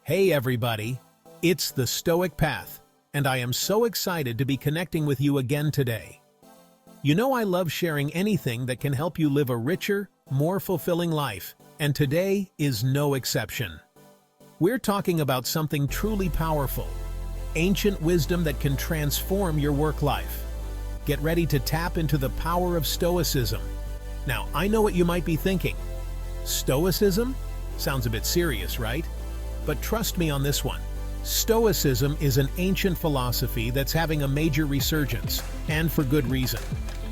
Hey everybody, it's the Stoic Path, and I am so excited to be connecting with you again today. You know I love sharing anything that can help you live a richer, more fulfilling life, and today is no exception. We're talking about something truly powerful, ancient wisdom that can transform your work life. Get ready to tap into the power of Stoicism. Now, I know what you might be thinking. Stoicism? Sounds a bit serious, right? But trust me on this one. Stoicism is an ancient philosophy that's having a major resurgence, and for good reason.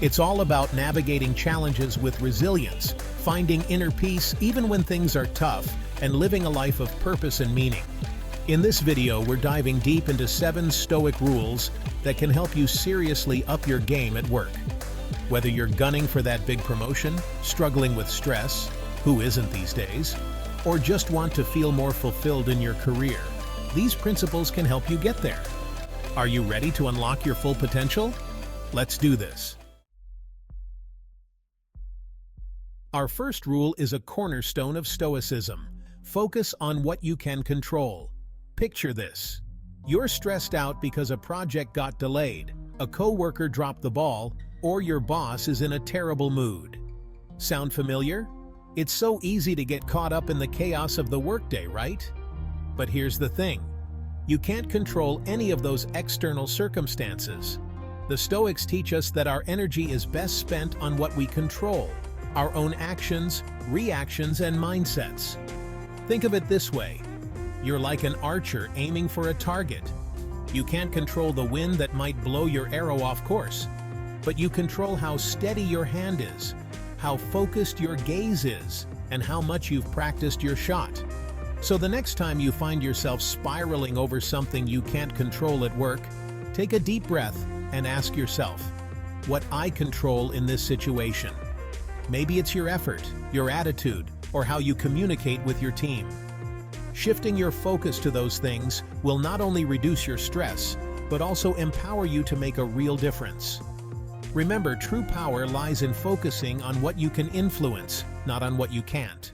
It's all about navigating challenges with resilience, finding inner peace even when things are tough, and living a life of purpose and meaning. In this video, we're diving deep into 7 Stoic rules that can help you seriously up your game at work. Whether you're gunning for that big promotion, struggling with stress, who isn't these days, or just want to feel more fulfilled in your career, these principles can help you get there. Are you ready to unlock your full potential? Let's do this. Our first rule is a cornerstone of Stoicism. Focus on what you can control. Picture this. You're stressed out because a project got delayed, a coworker dropped the ball, or your boss is in a terrible mood. Sound familiar? It's so easy to get caught up in the chaos of the workday, right? But here's the thing. You can't control any of those external circumstances. The Stoics teach us that our energy is best spent on what we control, our own actions, reactions, and mindsets. Think of it this way. You're like an archer aiming for a target. You can't control the wind that might blow your arrow off course, but you control how steady your hand is, how focused your gaze is, and how much you've practiced your shot. So the next time you find yourself spiraling over something you can't control at work, take a deep breath and ask yourself, what I control in this situation? Maybe it's your effort, your attitude, or how you communicate with your team. Shifting your focus to those things will not only reduce your stress, but also empower you to make a real difference. Remember, true power lies in focusing on what you can influence, not on what you can't.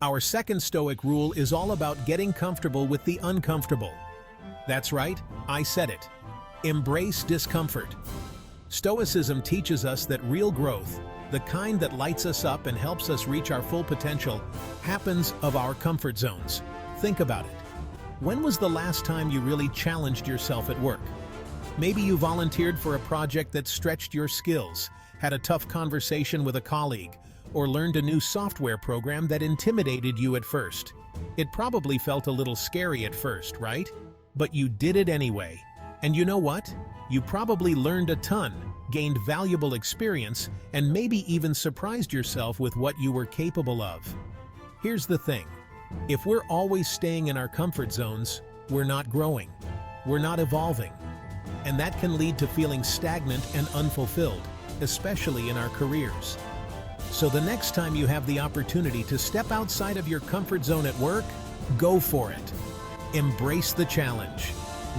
Our second Stoic rule is all about getting comfortable with the uncomfortable. That's right, I said it. Embrace discomfort. Stoicism teaches us that real growth, the kind that lights us up and helps us reach our full potential, happens of our comfort zones. Think about it. When was the last time you really challenged yourself at work? Maybe you volunteered for a project that stretched your skills, had a tough conversation with a colleague, or learned a new software program that intimidated you at first. It probably felt a little scary at first, right? But you did it anyway. And you know what? You probably learned a ton, gained valuable experience, and maybe even surprised yourself with what you were capable of. Here's the thing. If we're always staying in our comfort zones, we're not growing. We're not evolving. And that can lead to feeling stagnant and unfulfilled, especially in our careers. So the next time you have the opportunity to step outside of your comfort zone at work, go for it. Embrace the challenge.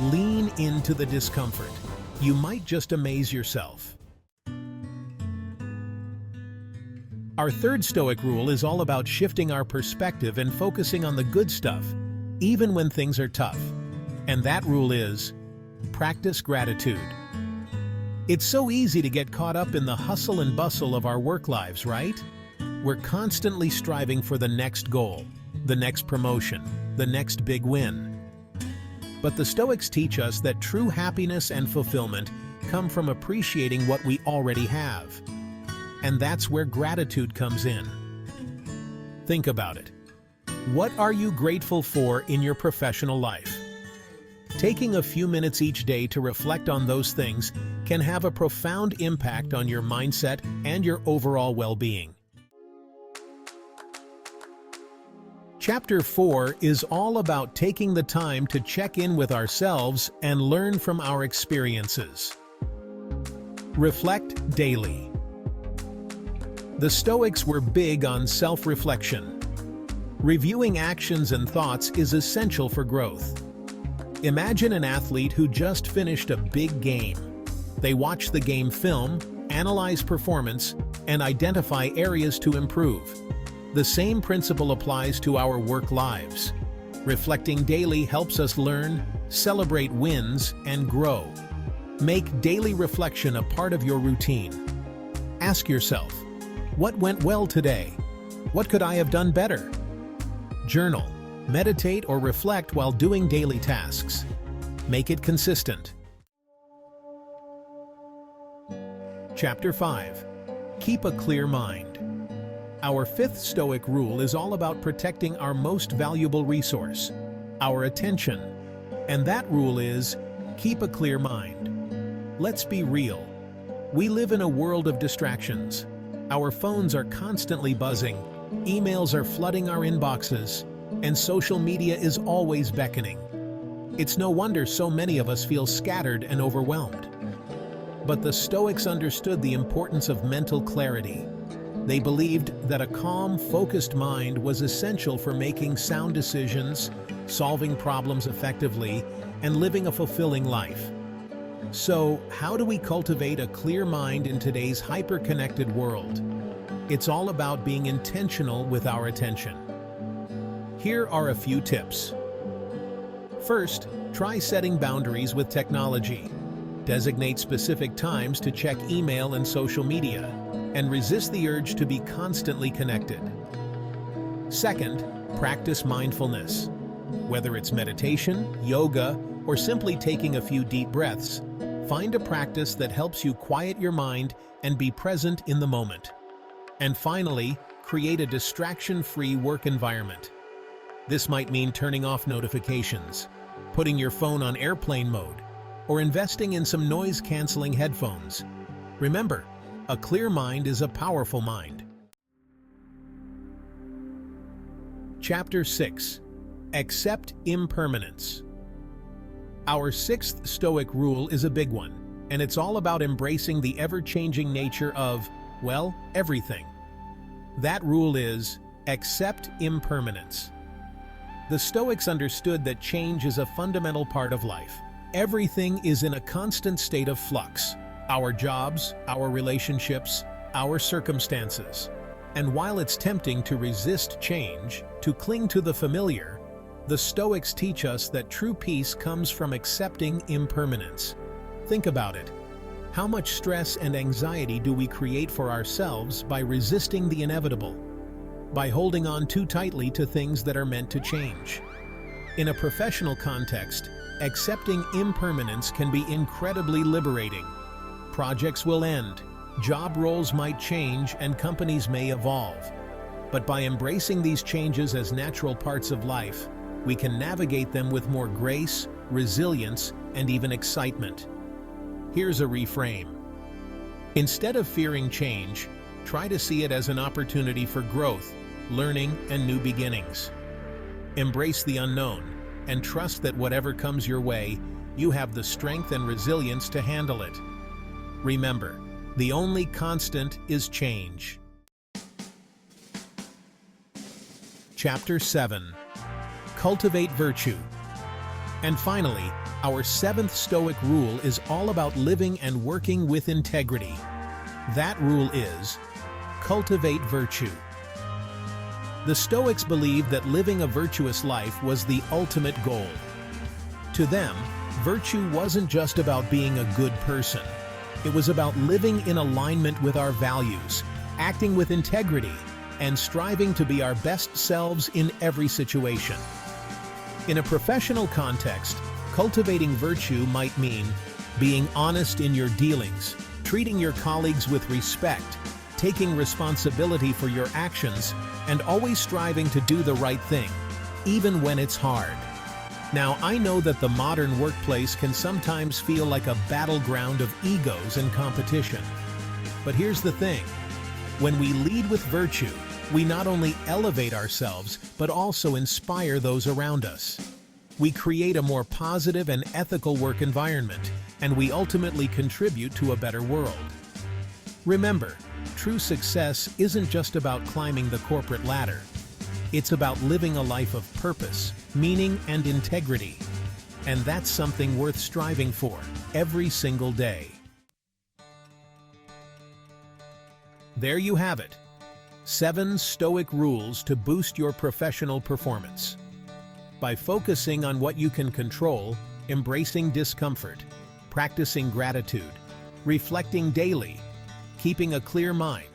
Lean into the discomfort. You might just amaze yourself. Our third Stoic rule is all about shifting our perspective and focusing on the good stuff, even when things are tough. And that rule is, practice gratitude. It's so easy to get caught up in the hustle and bustle of our work lives, right? We're constantly striving for the next goal, the next promotion, the next big win. But the Stoics teach us that true happiness and fulfillment come from appreciating what we already have. And that's where gratitude comes in. Think about it. What are you grateful for in your professional life? Taking a few minutes each day to reflect on those things can have a profound impact on your mindset and your overall well-being. Chapter 4 is all about taking the time to check in with ourselves and learn from our experiences. Reflect daily. The Stoics were big on self-reflection. Reviewing actions and thoughts is essential for growth. Imagine an athlete who just finished a big game. They watch the game film, analyze performance, and identify areas to improve. The same principle applies to our work lives. Reflecting daily helps us learn, celebrate wins, and grow. Make daily reflection a part of your routine. Ask yourself, what went well today? What could I have done better? Journal, meditate, or reflect while doing daily tasks. Make it consistent. Chapter 5. Keep a clear mind. Our fifth Stoic rule is all about protecting our most valuable resource, our attention. And that rule is, keep a clear mind. Let's be real. We live in a world of distractions. Our phones are constantly buzzing, emails are flooding our inboxes, and social media is always beckoning. It's no wonder so many of us feel scattered and overwhelmed. But the Stoics understood the importance of mental clarity. They believed that a calm, focused mind was essential for making sound decisions, solving problems effectively, and living a fulfilling life. So, how do we cultivate a clear mind in today's hyper-connected world? It's all about being intentional with our attention. Here are a few tips. First, try setting boundaries with technology. Designate specific times to check email and social media, and resist the urge to be constantly connected. Second, practice mindfulness. Whether it's meditation, yoga, or simply taking a few deep breaths, find a practice that helps you quiet your mind and be present in the moment. And finally, create a distraction-free work environment. This might mean turning off notifications, putting your phone on airplane mode, or investing in some noise-canceling headphones. Remember, a clear mind is a powerful mind. Chapter 6. Accept impermanence. Our sixth Stoic rule is a big one, and it's all about embracing the ever-changing nature of, well, everything. That rule is, accept impermanence. The Stoics understood that change is a fundamental part of life. Everything is in a constant state of flux. Our jobs, our relationships, our circumstances. And while it's tempting to resist change, to cling to the familiar, the Stoics teach us that true peace comes from accepting impermanence. Think about it. How much stress and anxiety do we create for ourselves by resisting the inevitable? By holding on too tightly to things that are meant to change? In a professional context, accepting impermanence can be incredibly liberating. Projects will end, job roles might change, and companies may evolve. But by embracing these changes as natural parts of life, we can navigate them with more grace, resilience, and even excitement. Here's a reframe. Instead of fearing change, try to see it as an opportunity for growth, learning, and new beginnings. Embrace the unknown, and trust that whatever comes your way, you have the strength and resilience to handle it. Remember, the only constant is change. Chapter 7. Cultivate virtue. And finally, our seventh Stoic rule is all about living and working with integrity. That rule is, cultivate virtue. The Stoics believed that living a virtuous life was the ultimate goal. To them, virtue wasn't just about being a good person. It was about living in alignment with our values, acting with integrity, and striving to be our best selves in every situation. In a professional context, cultivating virtue might mean being honest in your dealings, treating your colleagues with respect, taking responsibility for your actions, and always striving to do the right thing, even when it's hard. Now, I know that the modern workplace can sometimes feel like a battleground of egos and competition. But here's the thing. When we lead with virtue, we not only elevate ourselves, but also inspire those around us. We create a more positive and ethical work environment, and we ultimately contribute to a better world. Remember, true success isn't just about climbing the corporate ladder. It's about living a life of purpose, meaning, and integrity. And that's something worth striving for every single day. There you have it. 7 Stoic Rules to boost your professional performance. By focusing on what you can control, embracing discomfort, practicing gratitude, reflecting daily, keeping a clear mind,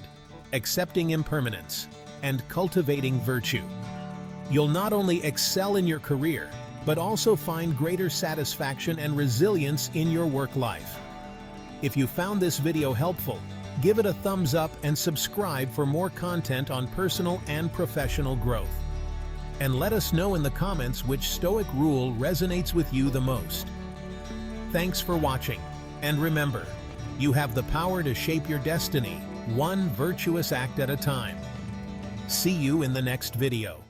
accepting impermanence, and cultivating virtue, you'll not only excel in your career, but also find greater satisfaction and resilience in your work life. If you found this video helpful, give it a thumbs up and subscribe for more content on personal and professional growth. And let us know in the comments which Stoic rule resonates with you the most. Thanks for watching, and remember, you have the power to shape your destiny, one virtuous act at a time. See you in the next video.